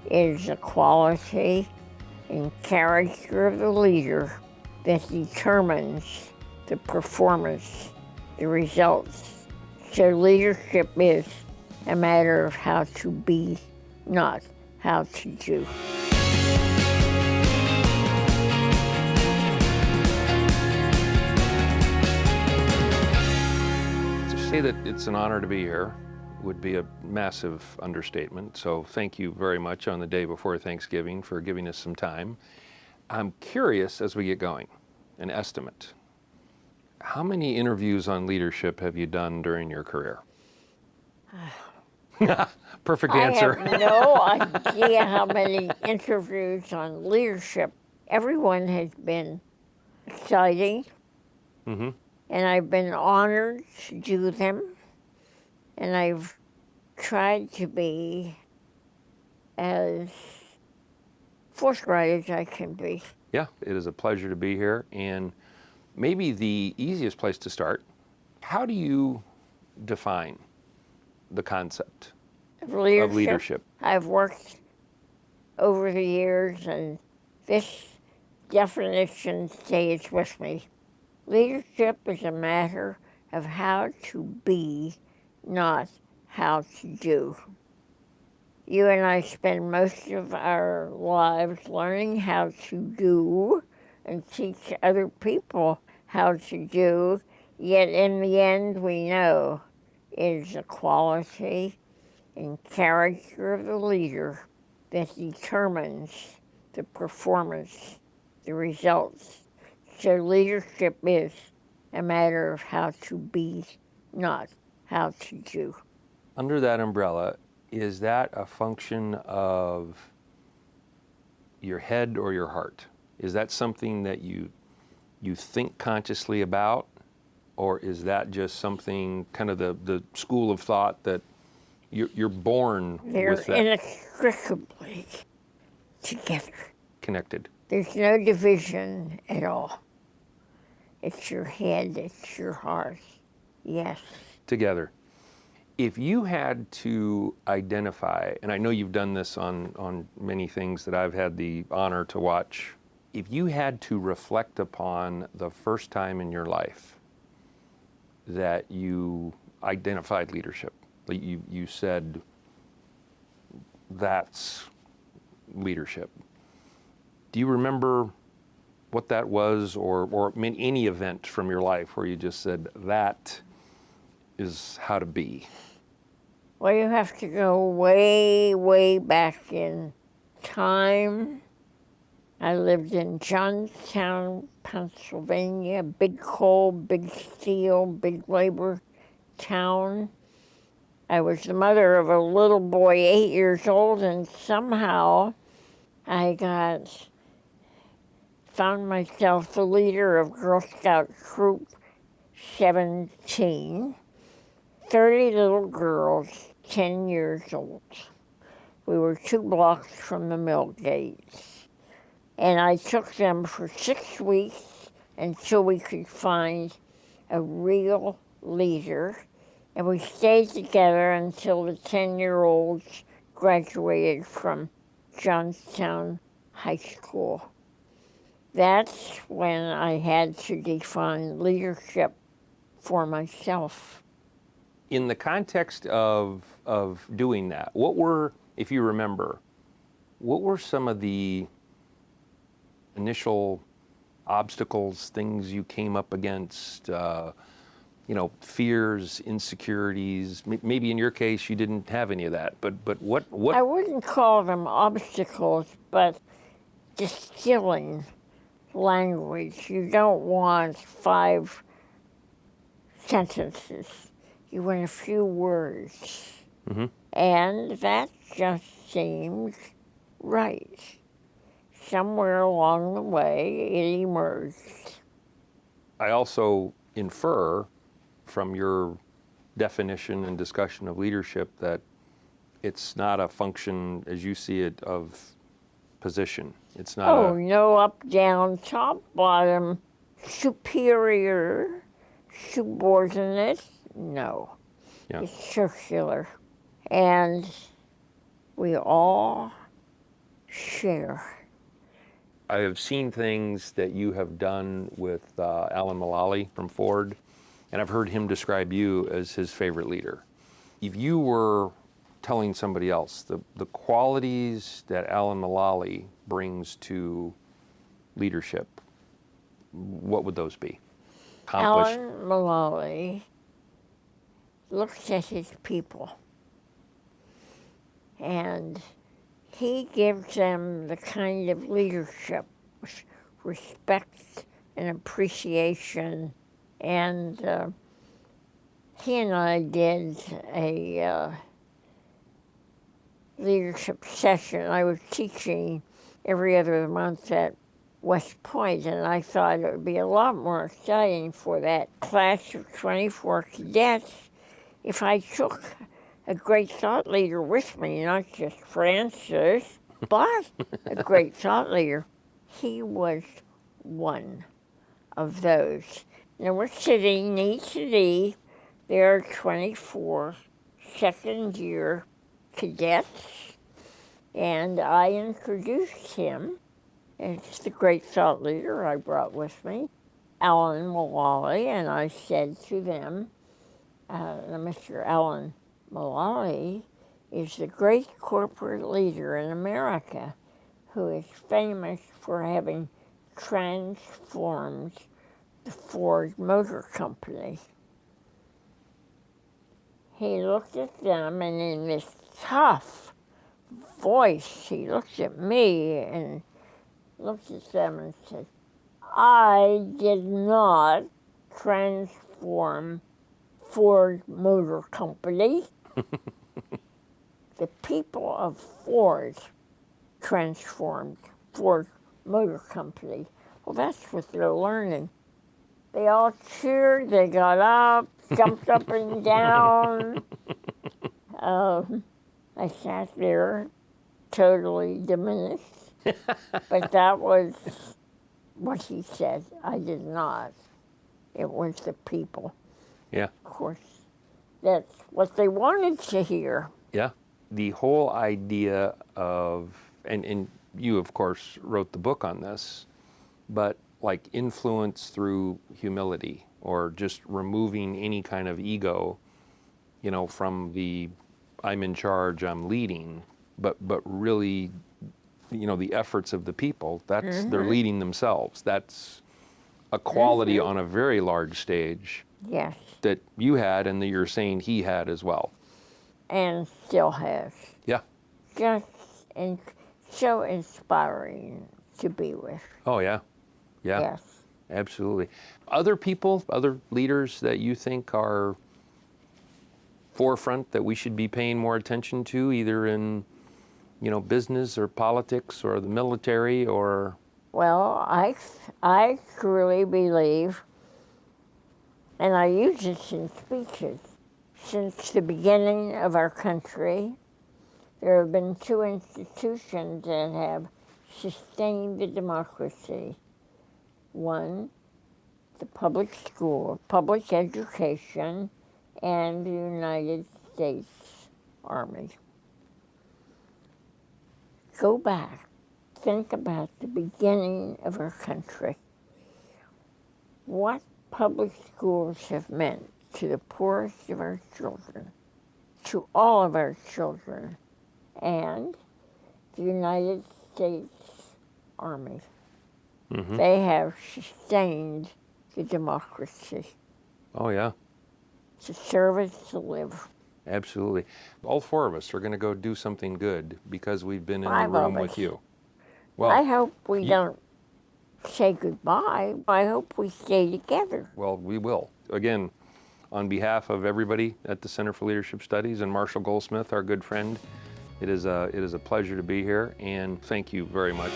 is the quality and character of the leader that determines the performance, the results. So leadership is a matter of how to be, not how to do. To say that it's an honor to be here would be a massive understatement. So thank you very much on the day before Thanksgiving for giving us some time. I'm curious as we get going, an estimate. How many interviews on leadership have you done during your career? Perfect answer. I have no idea how many interviews on leadership. Everyone has been exciting, Mm-hmm. and I've been honored to do them. And I've tried to be as forthright as I can be. Yeah, it is a pleasure to be here. And maybe the easiest place to start, how do you define the concept of leadership? I've worked over the years, and this definition stays with me. Leadership is a matter of how to be, not how to do. You and I spend most of our lives learning how to do and teach other people how to do, yet in the end we know it is the quality and character of the leader that determines the performance, the results. So leadership is a matter of how to be, not how to do. Under that umbrella, is that a function of your head or your heart? Is that something that you think consciously about, or is that just something, kind of the school of thought that you're born They're with that inextricably together. connected? There's no division at all. It's your head, it's your heart. Yes. Together. If you had to identify, and I know you've done this on many things that I've had the honor to watch, if you had to reflect upon the first time in your life that you identified leadership, you said, that's leadership. Do you remember what that was, or any event from your life where you just said, that is how to be? Well, you have to go way, way back in time. I lived in Johnstown, Pennsylvania, big coal, big steel, big labor town. I was the mother of a little boy 8 years old, and somehow I found myself the leader of Girl Scout Troop 17, 30 little girls, 10 years old. We were 2 blocks from the mill gates. And I took them for 6 weeks until we could find a real leader. And we stayed together until the 10-year-olds graduated from Johnstown High School. That's when I had to define leadership for myself. In the context of doing that, what were, if you remember, what were some of the initial obstacles, things you came up against, fears, insecurities? Maybe in your case you didn't have any of that, but what? I wouldn't call them obstacles, but distilling language. You don't want 5 sentences. You want a few words. Mm-hmm. And that just seemed right. Somewhere along the way, it emerged. I also infer from your definition and discussion of leadership that it's not a function, as you see it, of position. It's not no up, down, top, bottom, superior, subordinate. No. Yeah. It's circular. And we all share. I have seen things that you have done with Alan Mulally from Ford, and I've heard him describe you as his favorite leader. If you were telling somebody else the qualities that Alan Mulally brings to leadership, what would those be? Accomplished. Alan Mulally looks at his people and he gives them the kind of leadership, respect and appreciation. And he and I did a leadership session. I was teaching every other month at West Point, and I thought it would be a lot more exciting for that class of 24 cadets if I took a great thought leader with me, not just Francis, but a great thought leader. He was one of those. Now we're sitting knee to knee. There are 24 second-year cadets, and I introduced him as the great thought leader I brought with me, Alan Mulally, and I said to them, Mr. Alan Mulally is the great corporate leader in America who is famous for having transformed the Ford Motor Company. He looked at them, and in this tough voice, he looked at me and looked at them and said, I did not transform Ford Motor Company. The people of Ford transformed Ford Motor Company. Well, that's what they're learning. They all cheered, they got up, jumped up and down. I sat there totally diminished. But that was what he said. I did not. It was the people. Yeah. Of course, that's what they wanted to hear. Yeah. The whole idea of, and you, of course, wrote the book on this, but like influence through humility or just removing any kind of ego, from the I'm in charge, I'm leading, but really, the efforts of the people, that's they're leading themselves. That's a quality on a very large stage. Yes. That you had and that you're saying he had as well. And still has. Yeah. Just so inspiring to be with. Oh, yeah. Yeah. Yes. Absolutely. Other people, other leaders that you think are forefront that we should be paying more attention to, either in, business or politics or the military or... Well, I truly believe, and I use this in speeches, since the beginning of our country, there have been two institutions that have sustained the democracy. One, the public school, public education, and the United States Army. Go back, think about the beginning of our country. What public schools have meant to the poorest of our children, to all of our children, and the United States Army. Mm-hmm. They have sustained the democracy. Oh, yeah. To serve it, to live. Absolutely. All four of us are going to go do something good because we've been in the room with you. Well, I hope we don't say goodbye. I hope we stay together. Well, we will. Again, on behalf of everybody at the Center for Leadership Studies and Marshall Goldsmith, our good friend, it is a pleasure to be here, and thank you very much.